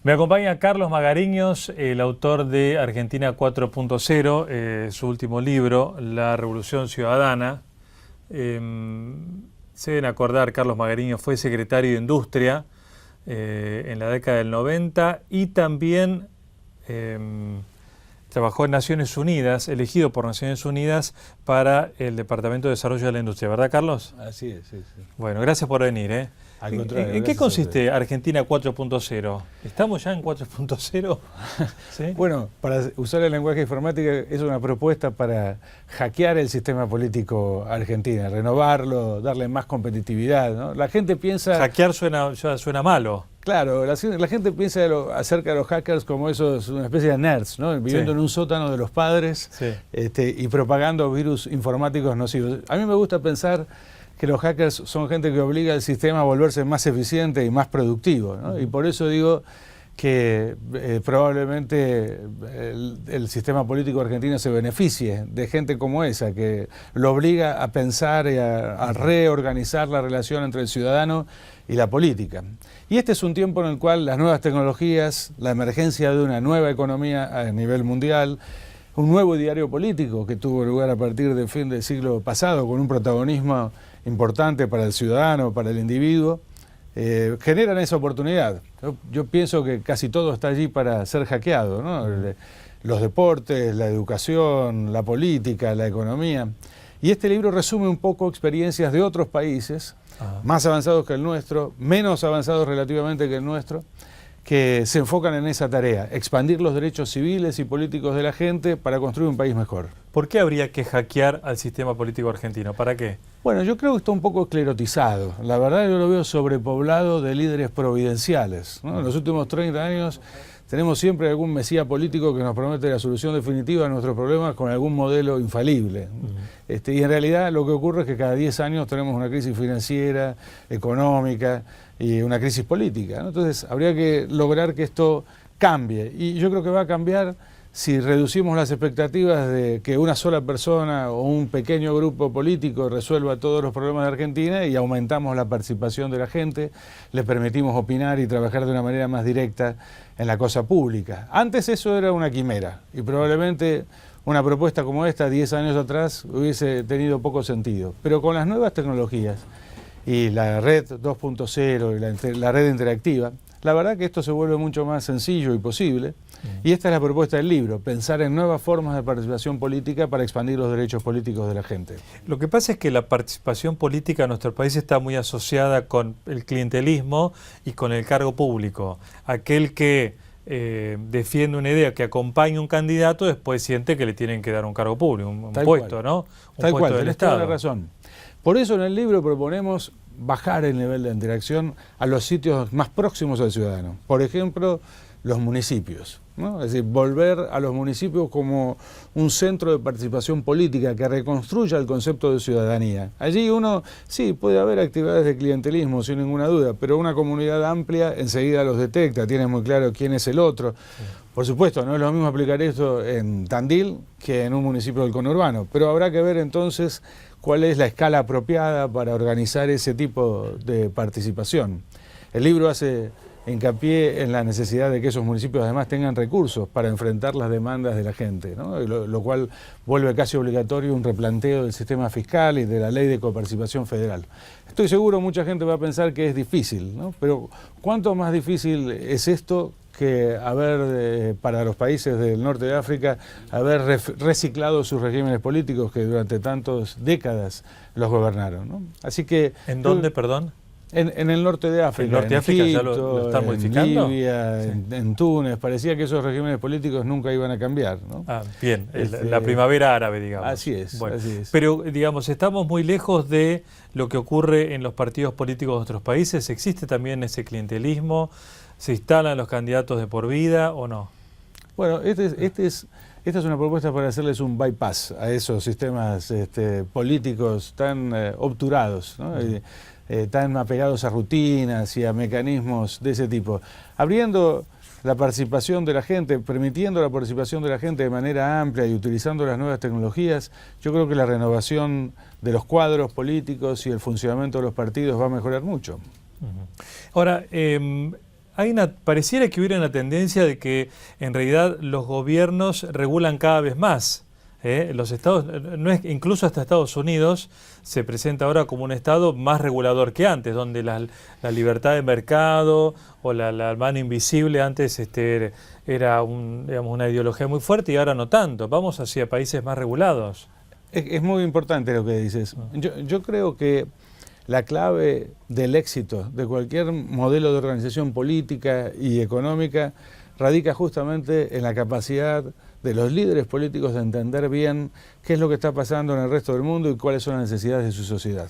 Me acompaña Carlos Magariños, el autor de Argentina 4.0, su último libro, La Revolución Ciudadana. Se deben acordar, Carlos Magariños fue secretario de Industria en la década del 90 y también trabajó en Naciones Unidas, elegido por Naciones Unidas para el Departamento de Desarrollo de la Industria. ¿Verdad, Carlos? Así es, sí, sí. Bueno, gracias por venir. Al contrario, ¿En qué consiste Argentina 4.0? ¿Estamos ya en 4.0? ¿Sí? Bueno, para usar el lenguaje informático es una propuesta para hackear el sistema político argentino, renovarlo, darle más competitividad, ¿no? La gente piensa... Hackear ya suena malo. Claro, la gente piensa acerca de los hackers como esos, una especie de nerds, ¿no? Viviendo en un sótano de los padres y propagando virus informáticos nocivos. A mí me gusta pensar que los hackers son gente que obliga al sistema a volverse más eficiente y más productivo, ¿no? Y por eso digo que probablemente el sistema político argentino se beneficie de gente como esa, que lo obliga a pensar y a reorganizar la relación entre el ciudadano y la política. Y este es un tiempo en el cual las nuevas tecnologías, la emergencia de una nueva economía a nivel mundial, un nuevo diario político que tuvo lugar a partir del fin del siglo pasado, con un protagonismo importante para el ciudadano, para el individuo, generan esa oportunidad. Yo pienso que casi todo está allí para ser hackeado, ¿no? Los deportes, la educación, la política, la economía. Y este libro resume un poco experiencias de otros países, más avanzados que el nuestro, menos avanzados relativamente que el nuestro, que se enfocan en esa tarea, expandir los derechos civiles y políticos de la gente para construir un país mejor. ¿Por qué habría que hackear al sistema político argentino? ¿Para qué? Bueno, yo creo que está un poco esclerotizado. La verdad yo lo veo sobrepoblado de líderes providenciales, ¿no? En los últimos 30 años tenemos siempre algún mesías político que nos promete la solución definitiva a nuestros problemas con algún modelo infalible. Y en realidad lo que ocurre es que cada 10 años tenemos una crisis financiera, económica y una crisis política, ¿no? Entonces habría que lograr que esto cambie. Y yo creo que va a cambiar si reducimos las expectativas de que una sola persona o un pequeño grupo político resuelva todos los problemas de Argentina y aumentamos la participación de la gente, les permitimos opinar y trabajar de una manera más directa en la cosa pública. Antes eso era una quimera y probablemente una propuesta como esta 10 años atrás hubiese tenido poco sentido. Pero con las nuevas tecnologías y la red 2.0 y la red interactiva, la verdad que esto se vuelve mucho más sencillo y posible. Y esta es la propuesta del libro, pensar en nuevas formas de participación política para expandir los derechos políticos de la gente. Lo que pasa es que la participación política en nuestro país está muy asociada con el clientelismo y con el cargo público. Aquel que defiende una idea, que acompaña a un candidato, después siente que le tienen que dar un cargo público, un puesto, ¿no? Tal cual, tenés toda la razón. Por eso en el libro proponemos bajar el nivel de interacción a los sitios más próximos al ciudadano. Por ejemplo, los municipios, ¿no? Es decir, volver a los municipios como un centro de participación política que reconstruya el concepto de ciudadanía. Allí uno, sí, puede haber actividades de clientelismo, sin ninguna duda, pero una comunidad amplia enseguida los detecta, tiene muy claro quién es el otro. Por supuesto, no es lo mismo aplicar esto en Tandil que en un municipio del conurbano, pero habrá que ver entonces cuál es la escala apropiada para organizar ese tipo de participación. El libro hace hincapié en la necesidad de que esos municipios además tengan recursos para enfrentar las demandas de la gente, ¿no? Lo cual vuelve casi obligatorio un replanteo del sistema fiscal y de la ley de coparticipación federal. Estoy seguro mucha gente va a pensar que es difícil, ¿no? Pero ¿cuánto más difícil es esto que para los países del norte de África, haber reciclado sus regímenes políticos que durante tantas décadas los gobernaron, ¿no? Así que... ¿En dónde, perdón? En el norte de África, ¿El norte de África Egipto, ya lo están modificando? En Libia, en Túnez, parecía que esos regímenes políticos nunca iban a cambiar, ¿no? Bien, la primavera árabe, digamos. Así es, bueno, así es. Pero, digamos, estamos muy lejos de lo que ocurre en los partidos políticos de otros países. ¿Existe también ese clientelismo? ¿Se instalan los candidatos de por vida o no? Bueno, esta es una propuesta para hacerles un bypass a esos sistemas políticos tan obturados, ¿no? Tan apegados a rutinas y a mecanismos de ese tipo. Abriendo la participación de la gente, permitiendo la participación de la gente de manera amplia y utilizando las nuevas tecnologías, yo creo que la renovación de los cuadros políticos y el funcionamiento de los partidos va a mejorar mucho. Ahora, pareciera que hubiera una tendencia de que en realidad los gobiernos regulan cada vez más. Los estados, incluso hasta Estados Unidos se presenta ahora como un estado más regulador que antes, donde la libertad de mercado o la mano invisible antes era digamos, una ideología muy fuerte y ahora no tanto. Vamos hacia países más regulados. Es muy importante lo que dices. Yo creo que la clave del éxito de cualquier modelo de organización política y económica radica justamente en la capacidad de los líderes políticos de entender bien qué es lo que está pasando en el resto del mundo y cuáles son las necesidades de su sociedad.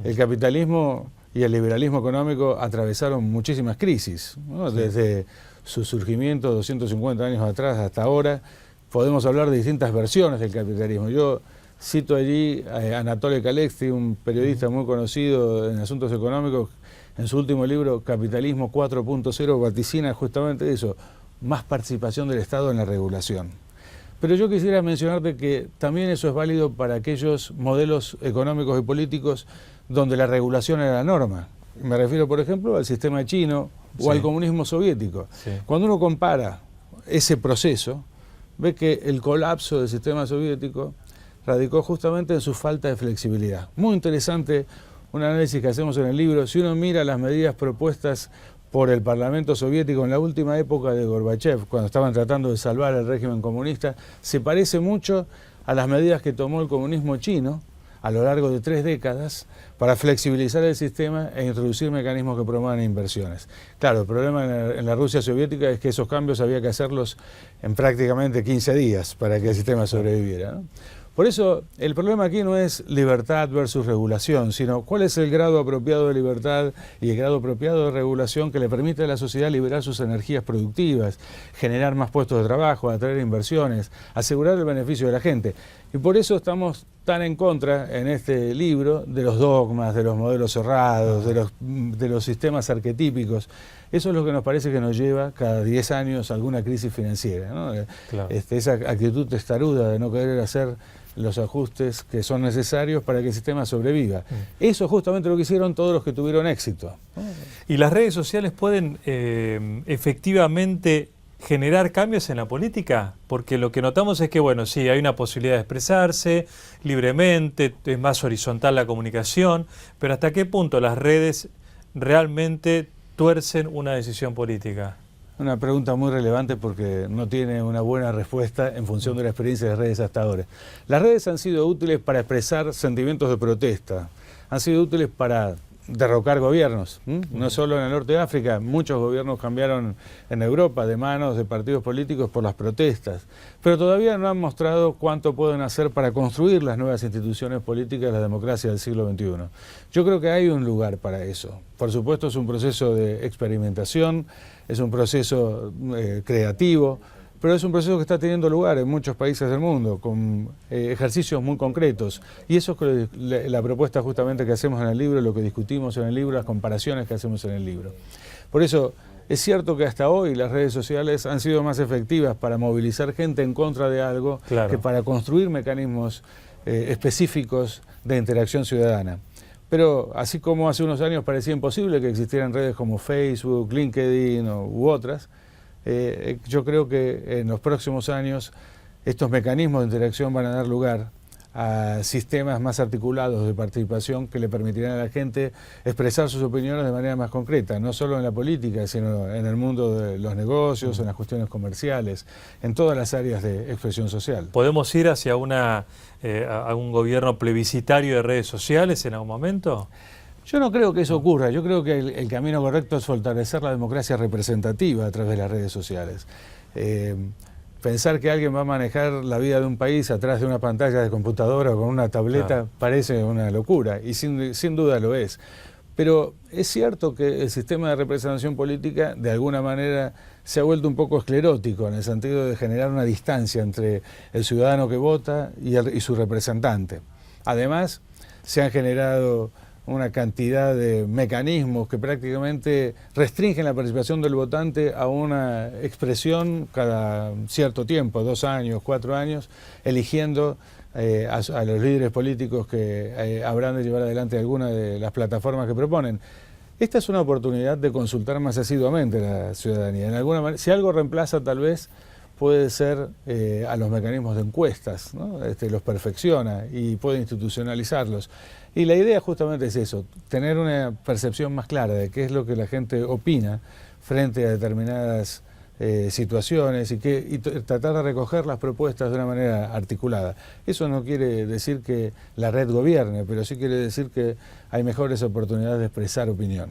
El capitalismo y el liberalismo económico atravesaron muchísimas crisis, ¿no? Desde su surgimiento 250 años atrás hasta ahora. Podemos hablar de distintas versiones del capitalismo. Yo cito allí a Anatoly Kalextry, un periodista muy conocido en asuntos económicos. En su último libro, Capitalismo 4.0, vaticina justamente eso, más participación del Estado en la regulación. Pero yo quisiera mencionarte que también eso es válido para aquellos modelos económicos y políticos donde la regulación era la norma. Me refiero, por ejemplo, al sistema chino o al comunismo soviético. Cuando uno compara ese proceso, ve que el colapso del sistema soviético radicó justamente en su falta de flexibilidad. Muy interesante un análisis que hacemos en el libro. Si uno mira las medidas propuestas por el Parlamento soviético en la última época de Gorbachev, cuando estaban tratando de salvar el régimen comunista, se parece mucho a las medidas que tomó el comunismo chino a lo largo de 3 décadas para flexibilizar el sistema e introducir mecanismos que promuevan inversiones. Claro, el problema en la Rusia soviética es que esos cambios había que hacerlos en prácticamente 15 días para que el sistema sobreviviera, ¿no? Por eso, el problema aquí no es libertad versus regulación, sino cuál es el grado apropiado de libertad y el grado apropiado de regulación que le permite a la sociedad liberar sus energías productivas, generar más puestos de trabajo, atraer inversiones, asegurar el beneficio de la gente. Y por eso estamos tan en contra en este libro de los dogmas, de los modelos cerrados, de los sistemas arquetípicos. Eso es lo que nos parece que nos lleva cada 10 años a alguna crisis financiera, ¿no? Claro. Esa actitud testaruda de no querer hacer los ajustes que son necesarios para que el sistema sobreviva. Eso es justamente lo que hicieron todos los que tuvieron éxito. ¿Y las redes sociales pueden efectivamente generar cambios en la política? Porque lo que notamos es que, bueno, sí, hay una posibilidad de expresarse libremente, es más horizontal la comunicación, pero ¿hasta qué punto las redes realmente tuercen una decisión política? Una pregunta muy relevante porque no tiene una buena respuesta en función de la experiencia de las redes hasta ahora. Las redes han sido útiles para expresar sentimientos de protesta, han sido útiles para derrocar gobiernos, no solo en el norte de África, muchos gobiernos cambiaron en Europa de manos de partidos políticos por las protestas, pero todavía no han mostrado cuánto pueden hacer para construir las nuevas instituciones políticas de la democracia del siglo XXI. Yo creo que hay un lugar para eso. Por supuesto es un proceso de experimentación, es un proceso creativo, pero es un proceso que está teniendo lugar en muchos países del mundo, con ejercicios muy concretos. Y eso es la propuesta justamente que hacemos en el libro, lo que discutimos en el libro, las comparaciones que hacemos en el libro. Por eso, es cierto que hasta hoy las redes sociales han sido más efectivas para movilizar gente en contra de algo que para construir mecanismos específicos de interacción ciudadana. Pero así como hace unos años parecía imposible que existieran redes como Facebook, LinkedIn u otras, yo creo que en los próximos años estos mecanismos de interacción van a dar lugar a sistemas más articulados de participación que le permitirán a la gente expresar sus opiniones de manera más concreta, no solo en la política, sino en el mundo de los negocios, en las cuestiones comerciales, en todas las áreas de expresión social. ¿Podemos ir hacia a un gobierno plebiscitario de redes sociales en algún momento? Yo no creo que eso ocurra. Yo creo que el camino correcto es fortalecer la democracia representativa a través de las redes sociales. Pensar que alguien va a manejar la vida de un país atrás de una pantalla de computadora o con una tableta parece una locura, y sin duda lo es. Pero es cierto que el sistema de representación política de alguna manera se ha vuelto un poco esclerótico, en el sentido de generar una distancia entre el ciudadano que vota y su representante. Además, se han generado una cantidad de mecanismos que prácticamente restringen la participación del votante a una expresión cada cierto tiempo, 2 años, 4 años, eligiendo a los líderes políticos que habrán de llevar adelante alguna de las plataformas que proponen. Esta es una oportunidad de consultar más asiduamente a la ciudadanía. En alguna manera, si algo reemplaza tal vez, puede ser a los mecanismos de encuestas, ¿no? Los perfecciona y puede institucionalizarlos. Y la idea justamente es eso, tener una percepción más clara de qué es lo que la gente opina frente a determinadas situaciones y tratar de recoger las propuestas de una manera articulada. Eso no quiere decir que la red gobierne, pero sí quiere decir que hay mejores oportunidades de expresar opinión.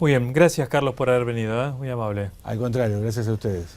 Muy bien, gracias Carlos por haber venido, muy amable. Al contrario, gracias a ustedes.